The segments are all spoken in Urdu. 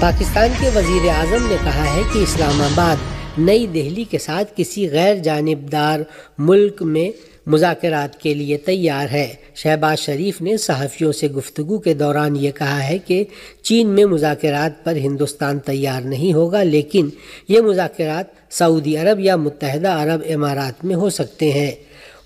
پاکستان کے وزیر اعظم نے کہا ہے کہ اسلام آباد نئی دہلی کے ساتھ کسی غیر جانبدار ملک میں مذاکرات کے لیے تیار ہے۔ شہباز شریف نے صحافیوں سے گفتگو کے دوران یہ کہا ہے کہ چین میں مذاکرات پر ہندوستان تیار نہیں ہوگا، لیکن یہ مذاکرات سعودی عرب یا متحدہ عرب امارات میں ہو سکتے ہیں۔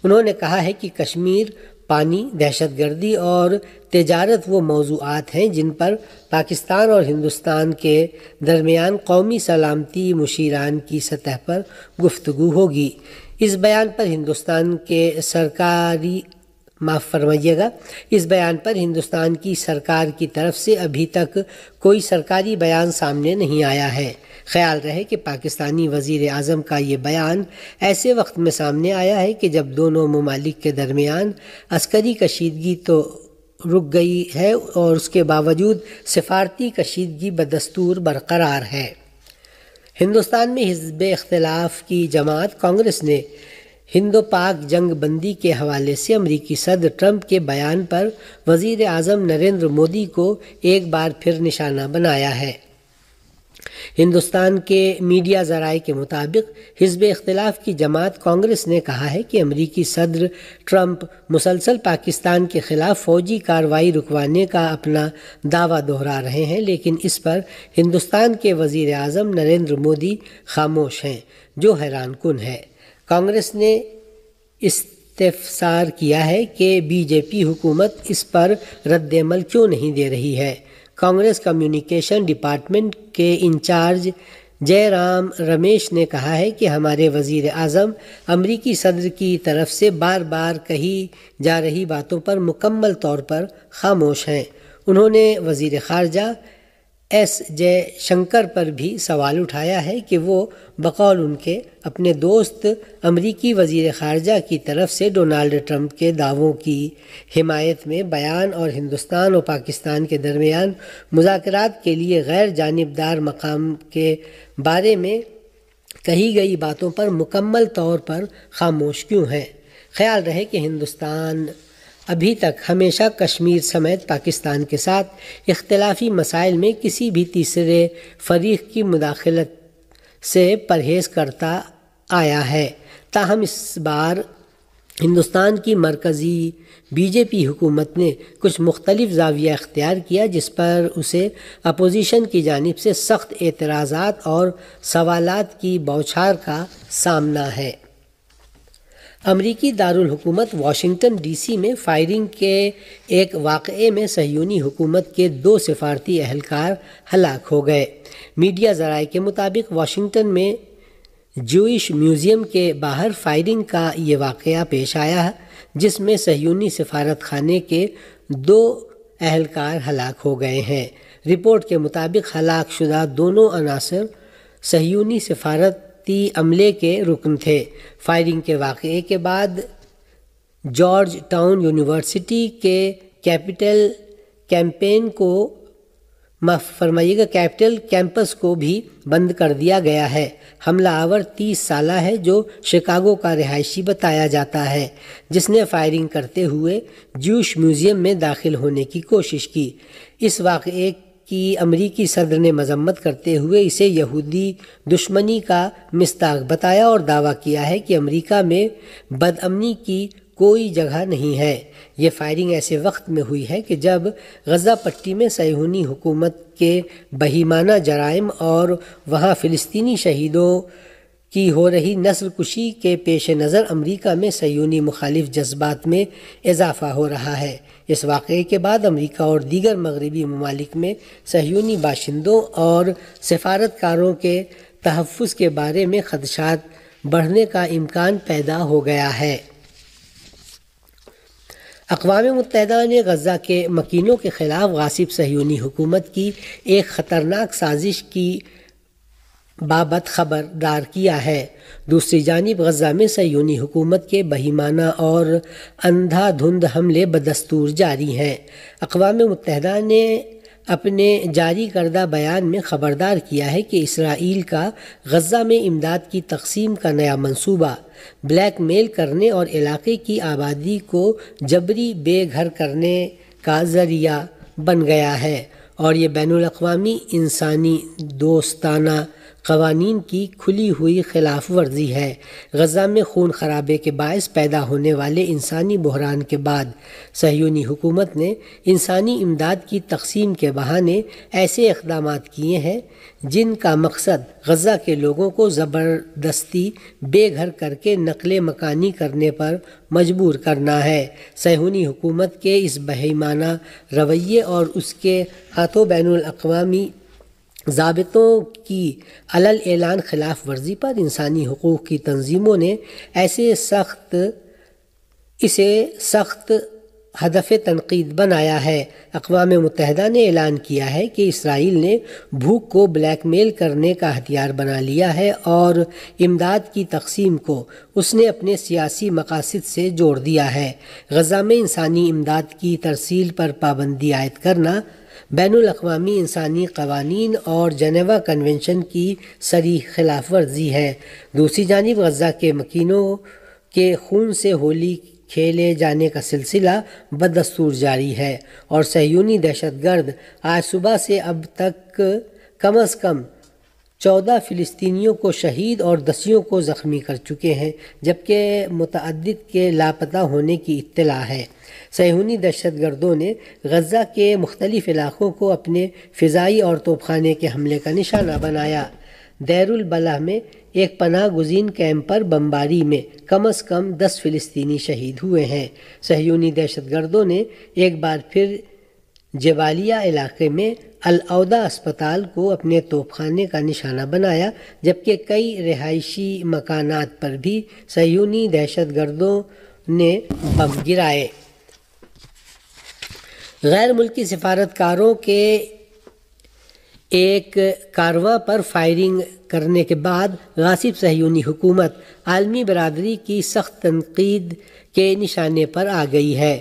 انہوں نے کہا ہے کہ کشمیر، پانی، دہشت گردی اور تجارت وہ موضوعات ہیں جن پر پاکستان اور ہندوستان کے درمیان قومی سلامتی مشیران کی سطح پر گفتگو ہوگی۔ اس بیان پر ہندوستان کی سرکار کی طرف سے ابھی تک کوئی سرکاری بیان سامنے نہیں آیا ہے۔ خیال رہے کہ پاکستانی وزیر اعظم کا یہ بیان ایسے وقت میں سامنے آیا ہے کہ جب دونوں ممالک کے درمیان عسکری کشیدگی تو رک گئی ہے اور اس کے باوجود سفارتی کشیدگی بدستور برقرار ہے۔ ہندوستان میں حزب اختلاف کی جماعت کانگریس نے ہندو پاک جنگ بندی کے حوالے سے امریکی صدر ٹرمپ کے بیان پر وزیر اعظم نریندر مودی کو ایک بار پھر نشانہ بنایا ہے۔ ہندوستان کے میڈیا ذرائع کے مطابق حزب اختلاف کی جماعت کانگریس نے کہا ہے کہ امریکی صدر ٹرمپ مسلسل پاکستان کے خلاف فوجی کارروائی رکوانے کا اپنا دعویٰ دہرا رہے ہیں، لیکن اس پر ہندوستان کے وزیر اعظم نریندر مودی خاموش ہیں، جو حیران کن ہے۔ کانگریس نے استفسار کیا ہے کہ بی جے پی حکومت اس پر رد عمل کیوں نہیں دے رہی ہے۔ کانگریس کمیونیکیشن ڈپارٹمنٹ کے انچارج جے رام رمیش نے کہا ہے کہ ہمارے وزیر اعظم امریکی صدر کی طرف سے بار بار کہی جا رہی باتوں پر مکمل طور پر خاموش ہیں۔ انہوں نے وزیر خارجہ ایس جے شنکر پر بھی سوال اٹھایا ہے کہ وہ بقول ان کے اپنے دوست امریکی وزیر خارجہ کی طرف سے ڈونالڈ ٹرمپ کے دعووں کی حمایت میں بیان اور ہندوستان اور پاکستان کے درمیان مذاکرات کے لیے غیر جانبدار مقام کے بارے میں کہی گئی باتوں پر مکمل طور پر خاموش کیوں ہیں۔ خیال رہے کہ ہندوستان ابھی تک ہمیشہ کشمیر سمیت پاکستان کے ساتھ اختلافی مسائل میں کسی بھی تیسرے فریق کی مداخلت سے پرہیز کرتا آیا ہے۔ تاہم اس بار ہندوستان کی مرکزی بی جے پی حکومت نے کچھ مختلف زاویہ اختیار کیا، جس پر اسے اپوزیشن کی جانب سے سخت اعتراضات اور سوالات کی بوچھار کا سامنا ہے۔ امریکی دارالحکومت واشنگٹن ڈی سی میں فائرنگ کے ایک واقعے میں صہیونی حکومت کے 2 سفارتی اہلکار ہلاک ہو گئے۔ میڈیا ذرائع کے مطابق واشنگٹن میں جوئش میوزیم کے باہر فائرنگ کا یہ واقعہ پیش آیا، جس میں صہیونی سفارت خانے کے 2 اہلکار ہلاک ہو گئے ہیں۔ رپورٹ کے مطابق ہلاک شدہ دونوں عناصر صہیونی سفارتی عملے کے رکن تھے۔ فائرنگ کے واقعے کے بعد جارج ٹاؤن یونیورسٹی کے کیپٹل کیمپس کو بھی بند کر دیا گیا ہے۔ حملہ آور 30 سالہ ہے، جو شکاگو کا رہائشی بتایا جاتا ہے، جس نے فائرنگ کرتے ہوئے جوش میوزیم میں داخل ہونے کی کوشش کی۔ اس واقعے کی امریکی صدر نے مذمت کرتے ہوئے اسے یہودی دشمنی کا مصداق بتایا اور دعویٰ کیا ہے کہ امریکہ میں بدامنی کی کوئی جگہ نہیں ہے۔ یہ فائرنگ ایسے وقت میں ہوئی ہے کہ جب غزہ پٹی میں صہیونی حکومت کے بہیمانہ جرائم اور وہاں فلسطینی شہیدوں کی ہو رہی نسل کشی کے پیش نظر امریکہ میں صہیونی مخالف جذبات میں اضافہ ہو رہا ہے۔ اس واقعے کے بعد امریکہ اور دیگر مغربی ممالک میں صہیونی باشندوں اور سفارتکاروں کے تحفظ کے بارے میں خدشات بڑھنے کا امکان پیدا ہو گیا ہے۔ اقوام متحدہ نے غزہ کے مکینوں کے خلاف غاصب صہیونی حکومت کی ایک خطرناک سازش کی بابت خبردار کیا ہے۔ دوسری جانب غزہ میں صہیونی حکومت کے بہیمانہ اور اندھا دھند حملے بدستور جاری ہیں۔ اقوام متحدہ نے اپنے جاری کردہ بیان میں خبردار کیا ہے کہ اسرائیل کا غزہ میں امداد کی تقسیم کا نیا منصوبہ بلیک میل کرنے اور علاقے کی آبادی کو جبری بے گھر کرنے کا ذریعہ بن گیا ہے اور یہ بین الاقوامی انسانی دوستانہ قوانین کی کھلی ہوئی خلاف ورزی ہے۔ غزہ میں خون خرابے کے باعث پیدا ہونے والے انسانی بحران کے بعد صہیونی حکومت نے انسانی امداد کی تقسیم کے بہانے ایسے اقدامات کیے ہیں جن کا مقصد غزہ کے لوگوں کو زبردستی بے گھر کر کے نقل مکانی کرنے پر مجبور کرنا ہے۔ صہیونی حکومت کے اس بہیمانہ رویے اور اس کے ہاتھوں بین الاقوامی ضابطوں کی علل اعلان خلاف ورزی پر انسانی حقوق کی تنظیموں نے اسے سخت ہدف تنقید بنایا ہے۔ اقوام متحدہ نے اعلان کیا ہے کہ اسرائیل نے بھوک کو بلیک میل کرنے کا ہتھیار بنا لیا ہے اور امداد کی تقسیم کو اس نے اپنے سیاسی مقاصد سے جوڑ دیا ہے۔ غزہ میں انسانی امداد کی ترسیل پر پابندی عائد کرنا بین الاقوامی انسانی قوانین اور جنیوا کنونشن کی صریح خلاف ورزی ہے۔ دوسری جانب غزہ کے مکینوں کے خون سے ہولی کھیلے جانے کا سلسلہ بدستور جاری ہے اور صہیونی دہشت گرد آج صبح سے اب تک کم از کم 14 فلسطینیوں کو شہید اور دسیوں کو زخمی کر چکے ہیں، جبکہ متعدد کے لاپتہ ہونے کی اطلاع ہے۔ صہیونی دہشت گردوں نے غزہ کے مختلف علاقوں کو اپنے فضائی اور توپ خانے کے حملے کا نشانہ بنایا۔ دیر البلح میں ایک پناہ گزین کیمپ پر بمباری میں کم از کم 10 فلسطینی شہید ہوئے ہیں۔ صہیونی دہشت گردوں نے ایک بار پھر جبالیہ علاقے میں العودہ اسپتال کو اپنے توپ خانے کا نشانہ بنایا، جبکہ کئی رہائشی مکانات پر بھی صہیونی دہشت گردوں نے بم گرائے۔ غیر ملکی سفارتکاروں کے ایک کاررواں پر فائرنگ کرنے کے بعد غاصب صہیونی حکومت عالمی برادری کی سخت تنقید کے نشانے پر آ گئی ہے۔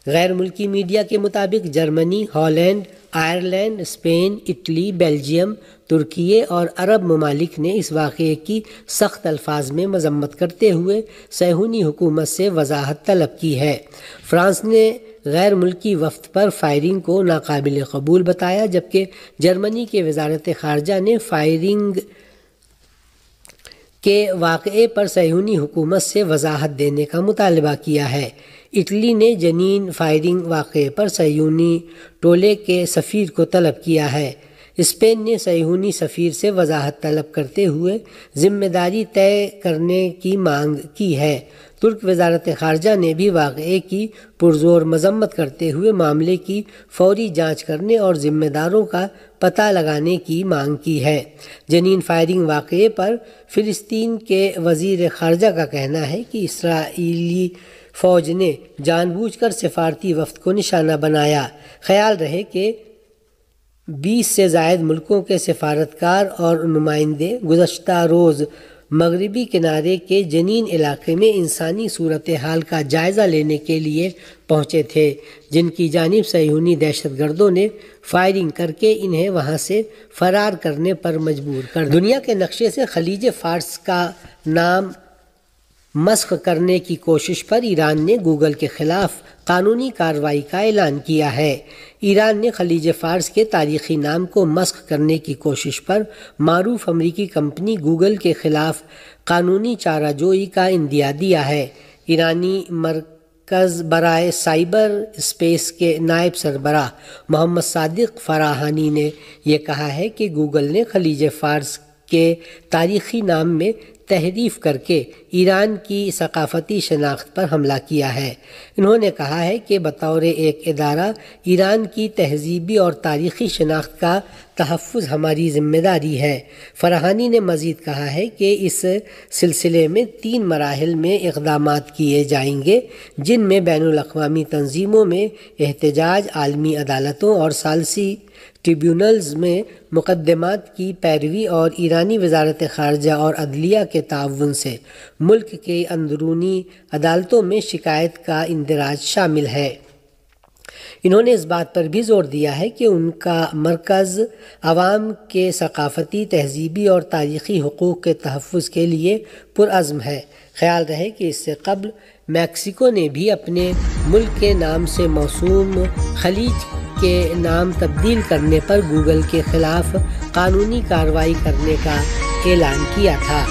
غیر ملکی میڈیا کے مطابق Germany, Holland, Ireland, Spain, Italy, Belgium, Turkey اور عرب ممالک نے اس واقعے کی سخت الفاظ میں مذمت کرتے ہوئے صہیونی حکومت سے وضاحت طلب کی ہے۔ فرانس نے غیر ملکی وفد پر فائرنگ کو ناقابل قبول بتایا، جبکہ جرمنی کے وزارت خارجہ نے فائرنگ کے واقعے پر صہیونی حکومت سے وضاحت دینے کا مطالبہ کیا ہے۔ اٹلی نے جنین فائرنگ واقعے پر صہیونی ٹولے کے سفیر کو طلب کیا ہے۔ اسپین نے صہیونی سفیر سے وضاحت طلب کرتے ہوئے ذمہ داری طے کرنے کی مانگ کی ہے۔ ترک وزارت خارجہ نے بھی واقعے کی پرزور مذمت کرتے ہوئے معاملے کی فوری جانچ کرنے اور ذمہ داروں کا پتہ لگانے کی مانگ کی ہے۔ جنین فائرنگ واقعے پر فلسطین کے وزیر خارجہ کا کہنا ہے کہ اسرائیلی فوج نے جان بوجھ کر سفارتی وفد کو نشانہ بنایا۔ خیال رہے کہ 20 سے زائد ملکوں کے سفارتکار اور نمائندے گزشتہ روز مغربی کنارے کے جنین علاقے میں انسانی صورتحال کا جائزہ لینے کے لیے پہنچے تھے، جن کی جانب صہیونی دہشت گردوں نے فائرنگ کر کے انہیں وہاں سے فرار کرنے پر مجبور کر دیا۔ دنیا کے نقشے سے خلیج فارس کا نام مسخ کرنے کی کوشش پر ایران نے گوگل کے خلاف قانونی کارروائی کا اعلان کیا ہے۔ ایران نے خلیج فارس کے تاریخی نام کو مسخ کرنے کی کوشش پر معروف امریکی کمپنی گوگل کے خلاف قانونی چارہ جوئی کا اندیہ دیا ہے۔ ایرانی مرکز برائے سائبر اسپیس کے نائب سربراہ محمد صادق فراہانی نے یہ کہا ہے کہ گوگل نے خلیج فارس کے تاریخی نام میں تحریف کر کے ایران کی ثقافتی شناخت پر حملہ کیا ہے۔ انہوں نے کہا ہے کہ بطور ایک ادارہ ایران کی تہذیبی اور تاریخی شناخت کا تحفظ ہماری ذمہ داری ہے۔ فراہانی نے مزید کہا ہے کہ اس سلسلے میں 3 مراحل میں اقدامات کیے جائیں گے، جن میں بین الاقوامی تنظیموں میں احتجاج، عالمی عدالتوں اور ثالثی ٹریبیونلز میں مقدمات کی پیروی اور ایرانی وزارت خارجہ اور عدلیہ کے تعاون سے ملک کے اندرونی عدالتوں میں شکایت کا اندراج شامل ہے۔ انہوں نے اس بات پر بھی زور دیا ہے کہ ان کا مرکز عوام کے ثقافتی، تہذیبی اور تاریخی حقوق کے تحفظ کے لیے پرعزم ہے۔ خیال رہے کہ اس سے قبل میکسیکو نے بھی اپنے ملک کے نام سے موسوم خلیج کے نام تبدیل کرنے پر گوگل کے خلاف قانونی کارروائی کرنے کا اعلان کیا تھا۔